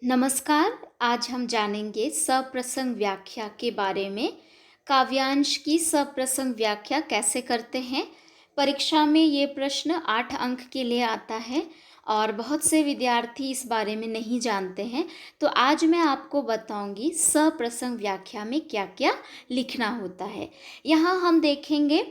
नमस्कार। आज हम जानेंगे सप्रसंग व्याख्या के बारे में। काव्यांश की सप्रसंग व्याख्या कैसे करते हैं। परीक्षा में ये प्रश्न 8 अंक के लिए आता है और बहुत से विद्यार्थी इस बारे में नहीं जानते हैं। तो आज मैं आपको बताऊंगी सप्रसंग व्याख्या में क्या क्या लिखना होता है। यहाँ हम देखेंगे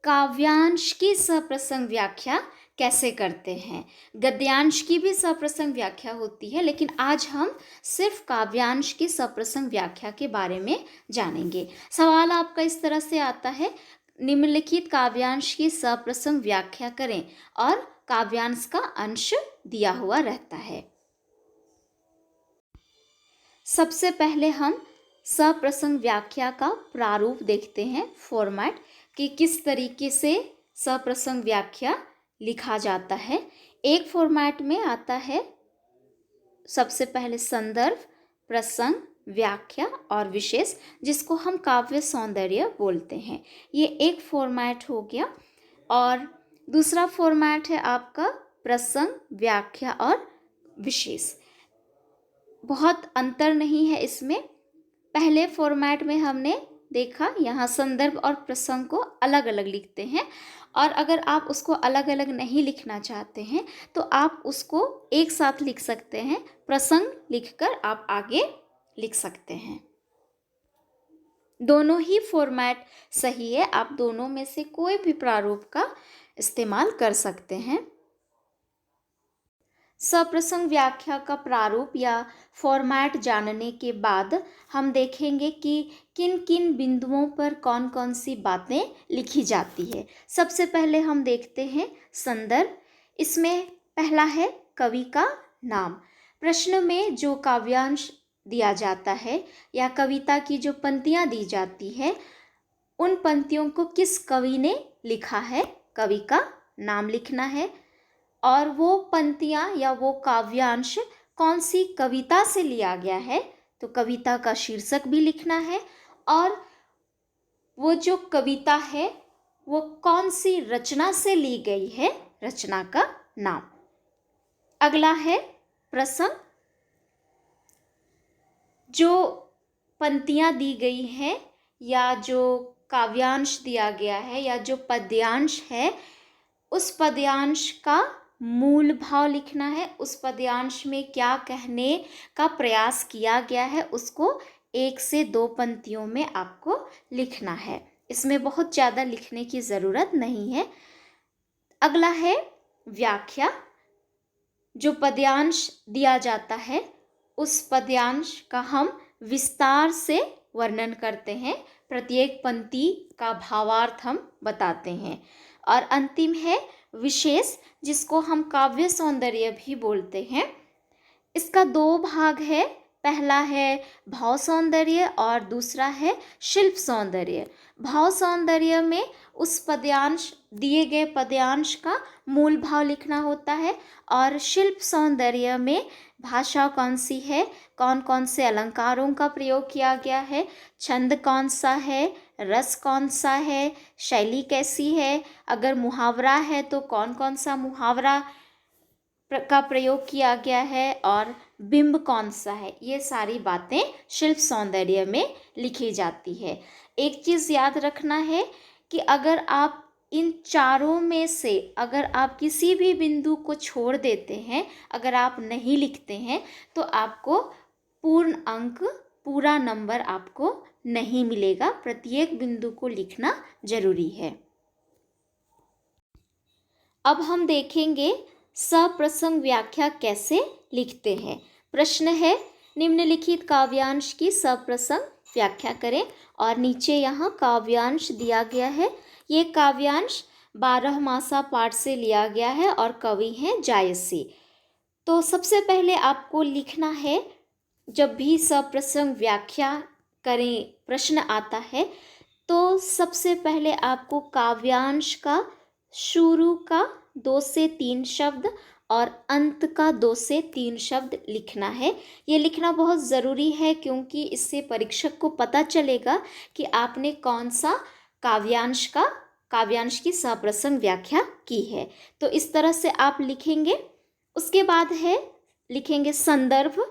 काव्यांश की सप्रसंग व्याख्या कैसे करते हैं। गद्यांश की भी सप्रसंग व्याख्या होती है, लेकिन आज हम सिर्फ काव्यांश की सप्रसंग व्याख्या के बारे में जानेंगे। सवाल आपका इस तरह से आता है, निम्नलिखित काव्यांश की सप्रसंग व्याख्या करें, और काव्यांश का अंश दिया हुआ रहता है। सबसे पहले हम सप्रसंग व्याख्या का प्रारूप देखते हैं, फॉर्मेट, कि किस तरीके से सप्रसंग व्याख्या लिखा जाता है। एक फॉर्मेट में आता है सबसे पहले संदर्भ, प्रसंग, व्याख्या और विशेष, जिसको हम काव्य सौंदर्य बोलते हैं। ये एक फॉर्मेट हो गया। और दूसरा फॉर्मेट है आपका प्रसंग, व्याख्या और विशेष। बहुत अंतर नहीं है इसमें। पहले फॉर्मेट में हमने देखा, यहाँ संदर्भ और प्रसंग को अलग अलग लिखते हैं, और अगर आप उसको अलग अलग नहीं लिखना चाहते हैं तो आप उसको एक साथ लिख सकते हैं। प्रसंग लिखकर आप आगे लिख सकते हैं। दोनों ही फॉर्मेट सही है, आप दोनों में से कोई भी प्रारूप का इस्तेमाल कर सकते हैं। सप्रसंग व्याख्या का प्रारूप या फॉर्मेट जानने के बाद हम देखेंगे कि किन किन बिंदुओं पर कौन कौन सी बातें लिखी जाती है। सबसे पहले हम देखते हैं संदर्भ। इसमें पहला है कवि का नाम। प्रश्न में जो काव्यांश दिया जाता है या कविता की जो पंक्तियां दी जाती है, उन पंक्तियों को किस कवि ने लिखा है, कवि का नाम लिखना है। और वो पंक्तियाँ या वो काव्यांश कौन सी कविता से लिया गया है, तो कविता का शीर्षक भी लिखना है, और वो जो कविता है वो कौन सी रचना से ली गई है, रचना का नाम। अगला है प्रसंग। जो पंक्तियाँ दी गई हैं या जो काव्यांश दिया गया है या जो पद्यांश है, उस पद्यांश का मूल भाव लिखना है। उस पद्यांश में क्या कहने का प्रयास किया गया है, उसको 1 से 2 पंक्तियों में आपको लिखना है। इसमें बहुत ज़्यादा लिखने की ज़रूरत नहीं है। अगला है व्याख्या। जो पद्यांश दिया जाता है, उस पद्यांश का हम विस्तार से वर्णन करते हैं। प्रत्येक पंक्ति का भावार्थ हम बताते हैं। और अंतिम है विशेष, जिसको हम काव्य सौंदर्य भी बोलते हैं। इसका 2 भाग है, पहला है भाव सौंदर्य और दूसरा है शिल्प सौंदर्य। भाव सौंदर्य में उस पद्यांश, दिए गए पद्यांश का मूल भाव लिखना होता है, और शिल्प सौंदर्य में भाषा कौन सी है, कौन कौन से अलंकारों का प्रयोग किया गया है, छंद कौन सा है, रस कौन सा है, शैली कैसी है, अगर मुहावरा है तो कौन कौन सा मुहावरा का प्रयोग किया गया है, और बिंब कौन सा है। ये सारी बातें शिल्प सौंदर्य में लिखी जाती है। एक चीज़ याद रखना है कि अगर आप इन चारों में से अगर आप किसी भी बिंदु को छोड़ देते हैं, अगर आप नहीं लिखते हैं, तो आपको पूर्ण अंक, पूरा नंबर आपको नहीं मिलेगा। प्रत्येक बिंदु को लिखना जरूरी है। अब हम देखेंगे सप्रसंग व्याख्या कैसे लिखते हैं। प्रश्न है, निम्नलिखित काव्यांश की सप्रसंग व्याख्या करें, और नीचे यहाँ काव्यांश दिया गया है। ये काव्यांश 12मासा पाठ से लिया गया है और कवि हैं जायसी। तो सबसे पहले आपको लिखना है, जब भी सप्रसंग व्याख्या करें प्रश्न आता है, तो सबसे पहले आपको काव्यांश का शुरू का 2 से 3 शब्द और अंत का 2 से 3 शब्द लिखना है। ये लिखना बहुत ज़रूरी है, क्योंकि इससे परीक्षक को पता चलेगा कि आपने कौन सा काव्यांश की सप्रसंग व्याख्या की है। तो इस तरह से आप लिखेंगे। उसके बाद है लिखेंगे संदर्भ।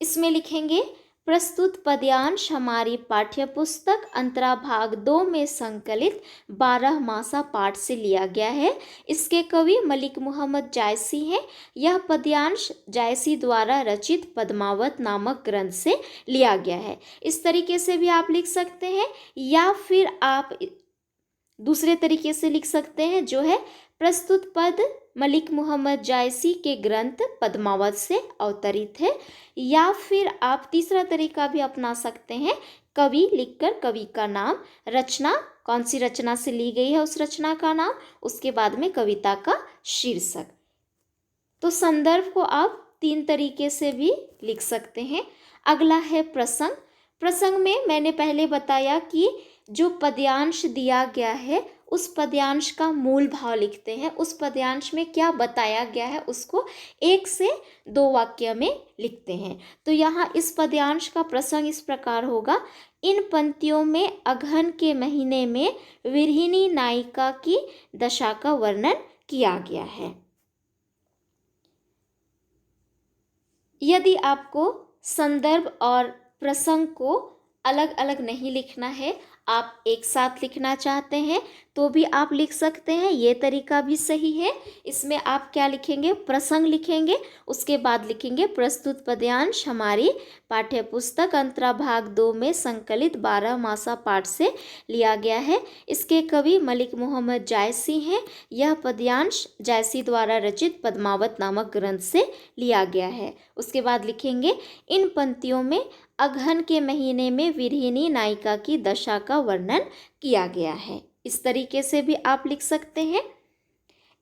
इसमें लिखेंगे प्रस्तुत पद्यांश हमारी पाठ्यपुस्तक अंतरा भाग 2 में संकलित 12 मासा पाठ से लिया गया है। इसके कवि मलिक मोहम्मद जायसी हैं। यह पद्यांश जायसी द्वारा रचित पद्मावत नामक ग्रंथ से लिया गया है। इस तरीके से भी आप लिख सकते हैं, या फिर आप दूसरे तरीके से लिख सकते हैं, जो है प्रस्तुत पद मलिक मोहम्मद जायसी के ग्रंथ पद्मावत से अवतरित है। या फिर आप तीसरा तरीका भी अपना सकते हैं, कवि लिखकर कवि का नाम, रचना कौन सी रचना से ली गई है उस रचना का नाम, उसके बाद में कविता का शीर्षक। तो संदर्भ को आप 3 तरीके से भी लिख सकते हैं। अगला है प्रसंग। प्रसंग में मैंने पहले बताया कि जो पद्यांश दिया गया है उस पद्यांश का मूल भाव लिखते हैं। उस पद्यांश में क्या बताया गया है उसको 1 से 2 वाक्य में लिखते हैं। तो यहाँ इस पद्यांश का प्रसंग इस प्रकार होगा। इन पंक्तियों में अगहन के महीने में विरहिणी नायिका की दशा का वर्णन किया गया है। यदि आपको संदर्भ और प्रसंग को अलग अलग नहीं लिखना है, आप एक साथ लिखना चाहते हैं तो भी आप लिख सकते हैं, ये तरीका भी सही है। इसमें आप क्या लिखेंगे, प्रसंग लिखेंगे, उसके बाद लिखेंगे प्रस्तुत पद्यांश हमारी पाठ्यपुस्तक अंतरा भाग 2 में संकलित 12 मासा पाठ से लिया गया है। इसके कवि मलिक मोहम्मद जायसी हैं। यह पद्यांश जायसी द्वारा रचित पद्मावत नामक ग्रंथ से लिया गया है। उसके बाद लिखेंगे इन पंक्तियों में अगहन के महीने में विरहिणी नायिका की दशा का वर्णन किया गया है। इस तरीके से भी आप लिख सकते हैं।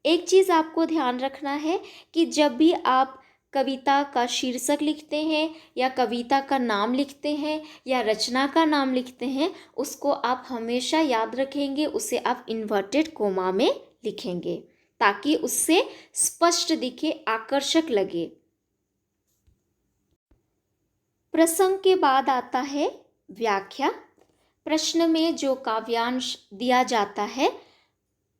एक चीज़ आपको ध्यान रखना है कि जब भी आप कविता का शीर्षक लिखते हैं या कविता का नाम लिखते हैं या रचना का नाम लिखते हैं, उसको आप हमेशा याद रखेंगे, उसे आप इन्वर्टेड कोमा में लिखेंगे ताकि उससे स्पष्ट दिखे, आकर्षक लगे। प्रसंग के बाद आता है व्याख्या। प्रश्न में जो काव्यांश दिया जाता है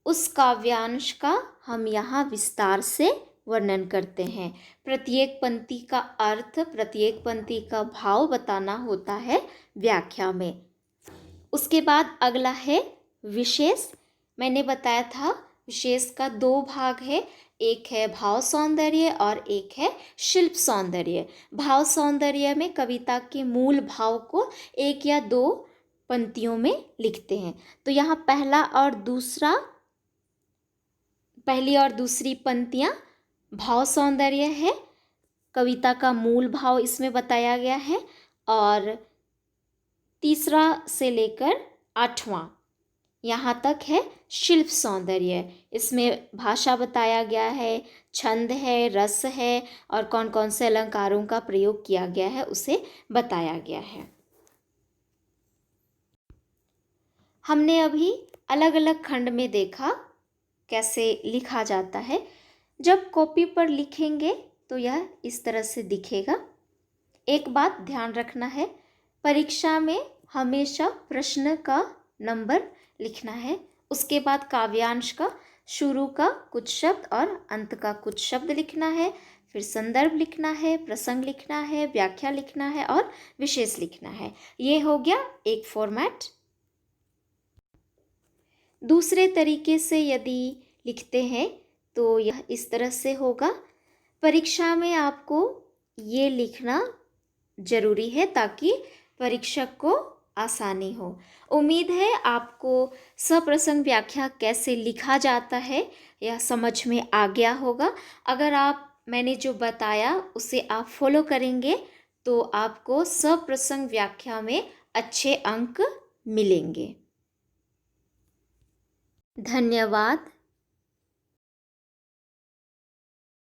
उस काव्यांश का हम यहाँ विस्तार से वर्णन करते हैं। प्रत्येक पंक्ति का अर्थ, प्रत्येक पंक्ति का भाव बताना होता है व्याख्या में। उसके बाद अगला है विशेष। मैंने बताया था विशेष का 2 भाग है, एक है भाव सौंदर्य और एक है शिल्प सौंदर्य। भाव सौंदर्य में कविता के मूल भाव को 1 या 2 पंक्तियों में लिखते हैं। तो यहाँ पहली और दूसरी पंक्तियाँ भाव सौंदर्य है, कविता का मूल भाव इसमें बताया गया है, और तीसरा से लेकर 8वां यहाँ तक है शिल्प सौंदर्य। इसमें भाषा बताया गया है, छंद है, रस है और कौन कौन से अलंकारों का प्रयोग किया गया है उसे बताया गया है। हमने अभी अलग अलग खंड में देखा कैसे लिखा जाता है। जब कॉपी पर लिखेंगे तो यह इस तरह से दिखेगा। एक बात ध्यान रखना है, परीक्षा में हमेशा प्रश्न का नंबर लिखना है, उसके बाद काव्यांश का शुरू का कुछ शब्द और अंत का कुछ शब्द लिखना है, फिर संदर्भ लिखना है, प्रसंग लिखना है, व्याख्या लिखना है और विशेष लिखना है। ये हो गया एक फॉर्मेट। दूसरे तरीके से यदि लिखते हैं तो यह इस तरह से होगा। परीक्षा में आपको ये लिखना जरूरी है ताकि परीक्षक को आसानी हो। उम्मीद है आपको सप्रसंग व्याख्या कैसे लिखा जाता है यह समझ में आ गया होगा। अगर मैंने जो बताया उसे आप फॉलो करेंगे तो आपको सप्रसंग व्याख्या में अच्छे अंक मिलेंगे। धन्यवाद।